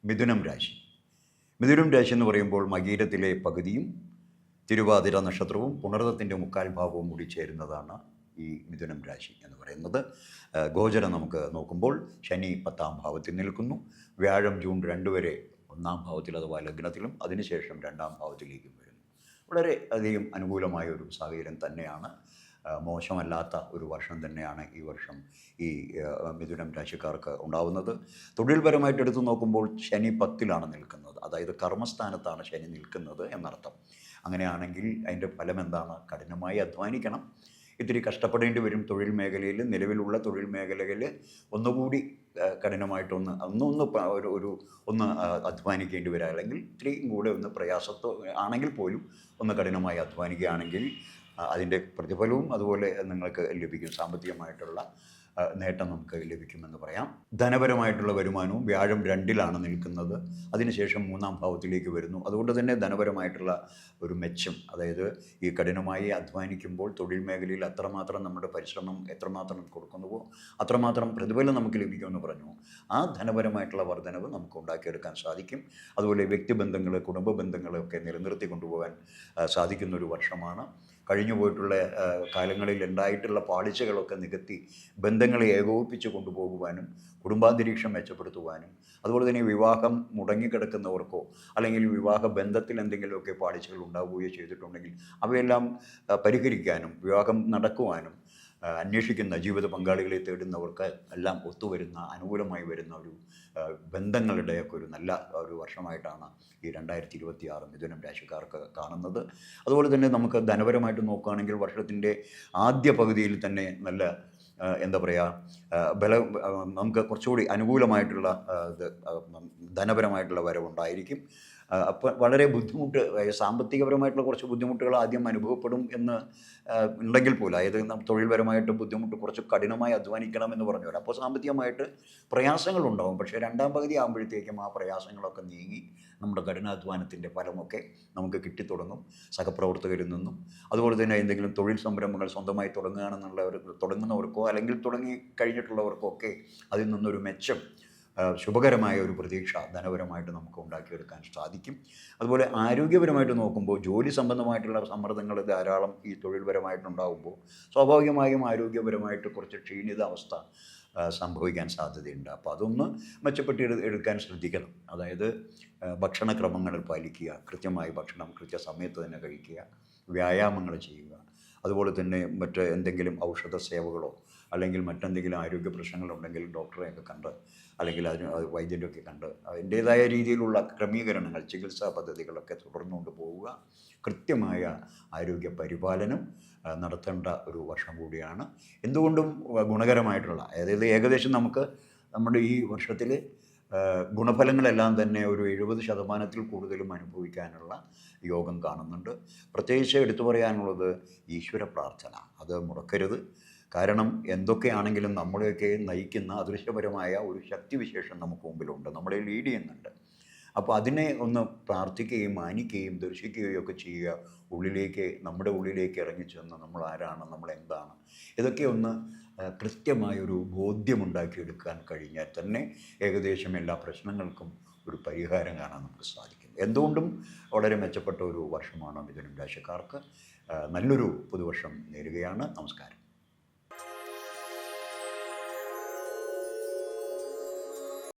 മിഥുനം രാശി. മിഥുനം രാശി എന്ന് പറയുമ്പോൾ മകീരത്തിലെ പകുതിയും തിരുവാതിര നക്ഷത്രവും പുണർതത്തിൻ്റെ മുക്കാൽ ഭാഗവും കൂടി ചേരുന്നതാണ് ഈ മിഥുനം രാശി എന്ന് പറയുന്നത്. ഗോചരം നമുക്ക് നോക്കുമ്പോൾ ശനി 10ാം ഭാവത്തിൽ നിൽക്കുന്നു. വ്യാഴം ജൂൺ 2 വരെ 1ാം ഭാവത്തിൽ അഥവാ ലഗ്നത്തിലും അതിനുശേഷം 2ാം ഭാവത്തിലേക്കും വരുന്നു. വളരെ അധികം അനുകൂലമായ ഒരു സാഹചര്യം തന്നെയാണ്. മോശമല്ലാത്ത ഒരു വർഷം തന്നെയാണ് ഈ വർഷം ഈ മിഥുനം രാശിക്കാർക്ക് ഉണ്ടാവുന്നത്. തൊഴിൽപരമായിട്ട് എടുത്തു നോക്കുമ്പോൾ ശനി 10ലാണ് നിൽക്കുന്നത്, അതായത് കർമ്മസ്ഥാനത്താണ് ശനി നിൽക്കുന്നത് എന്നർത്ഥം. അങ്ങനെയാണെങ്കിൽ അതിൻ്റെ ഫലം എന്താണ്? കഠിനമായി അധ്വാനിക്കണം, ഇത്തിരി കഷ്ടപ്പെടേണ്ടി വരും. തൊഴിൽ മേഖലയിൽ, നിലവിലുള്ള തൊഴിൽ മേഖലയിൽ ഒന്നുകൂടി കഠിനമായിട്ടൊന്ന് ഒന്ന് അധ്വാനിക്കേണ്ടി വരിക, അല്ലെങ്കിൽ ഇത്തിരിയും കൂടെ ഒന്ന് പ്രയാസത്തോ ആണെങ്കിൽ പോലും ഒന്ന് കഠിനമായി അധ്വാനിക്കുകയാണെങ്കിൽ അതിൻ്റെ പ്രതിഫലവും അതുപോലെ നിങ്ങൾക്ക് ലഭിക്കും. സാമ്പത്തികമായിട്ടുള്ള നേട്ടം നമുക്ക് ലഭിക്കുമെന്ന് പറയാം. ധനപരമായിട്ടുള്ള വരുമാനവും വ്യാഴം 2ലാണ് നിൽക്കുന്നത്, അതിനുശേഷം 3ാം ഭാവത്തിലേക്ക് വരുന്നു. അതുകൊണ്ട് തന്നെ ധനപരമായിട്ടുള്ള ഒരു മെച്ചം, അതായത് ഈ കഠിനമായി അധ്വാനിക്കുമ്പോൾ തൊഴിൽ മേഖലയിൽ അത്രമാത്രം നമ്മുടെ പരിശ്രമം എത്രമാത്രം കൊടുക്കുന്നുവോ അത്രമാത്രം പ്രതിഫലം നമുക്ക് ലഭിക്കുമെന്ന് പറഞ്ഞു. ആ ധനപരമായിട്ടുള്ള വർധനവ് നമുക്ക് ഉണ്ടാക്കിയെടുക്കാൻ സാധിക്കും. അതുപോലെ വ്യക്തിബന്ധങ്ങൾ, കുടുംബ ബന്ധങ്ങളൊക്കെ നിലനിർത്തി കൊണ്ടുപോകാൻ സാധിക്കുന്നൊരു വർഷമാണ്. കഴിഞ്ഞു പോയിട്ടുള്ള കാലങ്ങളിൽ ഉണ്ടായിട്ടുള്ള പാളിച്ചകളൊക്കെ നികത്തി ബന്ധങ്ങളെ ഏകോപിപ്പിച്ച് കൊണ്ടുപോകുവാനും കുടുംബാന്തരീക്ഷം മെച്ചപ്പെടുത്തുവാനും, അതുപോലെ തന്നെ വിവാഹം മുടങ്ങിക്കിടക്കുന്നവർക്കോ അല്ലെങ്കിൽ വിവാഹ ബന്ധത്തിൽ എന്തെങ്കിലുമൊക്കെ പാളിച്ചകൾ ഉണ്ടാവുകയോ ചെയ്തിട്ടുണ്ടെങ്കിൽ അവയെല്ലാം പരിഹരിക്കാനും വിവാഹം നടക്കുവാനും അന്വേഷിക്കുന്ന ജീവിത പങ്കാളികളെ തേടുന്നവർക്ക് എല്ലാം ഒത്തുവരുന്ന, അനുകൂലമായി വരുന്ന ഒരു ബന്ധങ്ങളുടെയൊക്കെ ഒരു നല്ല ഒരു വർഷമായിട്ടാണ് ഈ 2026 മിഥുനം രാശിക്കാർക്ക് കാണുന്നത്. അതുപോലെ തന്നെ നമുക്ക് ധനപരമായിട്ട് നോക്കുകയാണെങ്കിൽ വർഷത്തിൻ്റെ ആദ്യ പകുതിയിൽ തന്നെ നല്ല എന്താ പറയുക, നമുക്ക് കുറച്ചുകൂടി അനുകൂലമായിട്ടുള്ള ധനപരമായിട്ടുള്ള വരവുണ്ടായിരിക്കും. അപ്പോൾ വളരെ സാമ്പത്തികപരമായിട്ടുള്ള കുറച്ച് ബുദ്ധിമുട്ടുകൾ ആദ്യം അനുഭവപ്പെടും എന്ന് ഉണ്ടെങ്കിൽ പോലും, അതായത് തൊഴിൽപരമായിട്ട് ബുദ്ധിമുട്ട്, കുറച്ച് കഠിനമായി അധ്വാനിക്കണമെന്ന് പറഞ്ഞു വരാം. അപ്പോൾ സാമ്പത്തികമായിട്ട് പ്രയാസങ്ങളുണ്ടാകും. പക്ഷേ 2ാം പകുതി ആകുമ്പോഴത്തേക്കും ആ പ്രയാസങ്ങളൊക്കെ നീങ്ങി നമ്മുടെ കഠിനാധ്വാനത്തിൻ്റെ ഫലമൊക്കെ നമുക്ക് കിട്ടിത്തുടങ്ങും. സഹപ്രവർത്തകരിൽ നിന്നും അതുപോലെ തന്നെ എന്തെങ്കിലും തൊഴിൽ സംരംഭങ്ങൾ സ്വന്തമായി തുടങ്ങുന്നവർക്കോ അല്ലെങ്കിൽ തുടങ്ങി കഴിഞ്ഞിട്ടുള്ളവർക്കോ ഒക്കെ അതിൽ നിന്നൊരു മെച്ചം, ശുഭകരമായ ഒരു പ്രതീക്ഷ ധനപരമായിട്ട് നമുക്ക് ഉണ്ടാക്കിയെടുക്കാൻ സാധിക്കും. അതുപോലെ ആരോഗ്യപരമായിട്ട് നോക്കുമ്പോൾ ജോലി സംബന്ധമായിട്ടുള്ള സമ്മർദ്ദങ്ങൾ ധാരാളം ഈ തൊഴിൽപരമായിട്ടുണ്ടാകുമ്പോൾ സ്വാഭാവികമായും ആരോഗ്യപരമായിട്ട് കുറച്ച് ക്ഷീണിതാവസ്ഥ സംഭവിക്കാൻ സാധ്യതയുണ്ട്. അപ്പോൾ അതൊന്ന് എടുക്കാൻ ശ്രദ്ധിക്കണം. അതായത് ഭക്ഷണക്രമങ്ങൾ പാലിക്കുക, കൃത്യമായി ഭക്ഷണം കൃത്യസമയത്ത് തന്നെ കഴിക്കുക, വ്യായാമങ്ങൾ ചെയ്യുക, അതുപോലെ തന്നെ മറ്റ് എന്തെങ്കിലും ഔഷധ സേവകളോ അല്ലെങ്കിൽ മറ്റെന്തെങ്കിലും ആരോഗ്യ പ്രശ്നങ്ങളുണ്ടെങ്കിൽ ഡോക്ടറെയൊക്കെ കണ്ട് അല്ലെങ്കിൽ വൈദ്യരെയൊക്കെ കണ്ട് അതിൻ്റേതായ രീതിയിലുള്ള ക്രമീകരണങ്ങൾ, ചികിത്സാ പദ്ധതികളൊക്കെ തുടർന്നുകൊണ്ട് പോവുക. കൃത്യമായ ആരോഗ്യ പരിപാലനം നടത്തേണ്ട ഒരു വർഷം കൂടിയാണ്. എന്തുകൊണ്ടും ഗുണകരമായിട്ടുള്ള, അതായത് ഏകദേശം നമുക്ക് നമ്മുടെ ഈ വർഷത്തിൽ ഗുണഫലങ്ങളെല്ലാം തന്നെ ഒരു 70% കൂടുതലും അനുഭവിക്കാനുള്ള യോഗം കാണുന്നുണ്ട്. പ്രത്യേകിച്ച് എടുത്തു പറയാനുള്ളത് ഈശ്വര പ്രാർത്ഥന, അത് മുടക്കരുത്. കാരണം എന്തൊക്കെയാണെങ്കിലും നമ്മളെയൊക്കെ നയിക്കുന്ന അദൃശ്യപരമായ ഒരു ശക്തിവിശേഷം നമുക്ക് മുമ്പിലുണ്ട്, നമ്മളെ ലീഡ് ചെയ്യുന്നുണ്ട്. അപ്പോൾ അതിനെ ഒന്ന് പ്രാർത്ഥിക്കുകയും മാനിക്കുകയും ദർശിക്കുകയും ഒക്കെ ചെയ്യുക. നമ്മുടെ ഉള്ളിലേക്ക് ഇറങ്ങിച്ചെന്ന് നമ്മൾ ആരാണ്, നമ്മളെന്താണ്, ഇതൊക്കെ ഒന്ന് കൃത്യമായൊരു ബോധ്യമുണ്ടാക്കിയെടുക്കാൻ കഴിഞ്ഞാൽ തന്നെ ഏകദേശം എല്ലാ പ്രശ്നങ്ങൾക്കും ഒരു പരിഹാരം കാണാൻ നമുക്ക് സാധിക്കും. എന്തുകൊണ്ടും വളരെ മെച്ചപ്പെട്ട ഒരു വർഷമാണ് മിഥുനം രാശിക്കാർക്ക്. നല്ലൊരു പുതുവർഷം നേരുകയാണ്. നമസ്കാരം.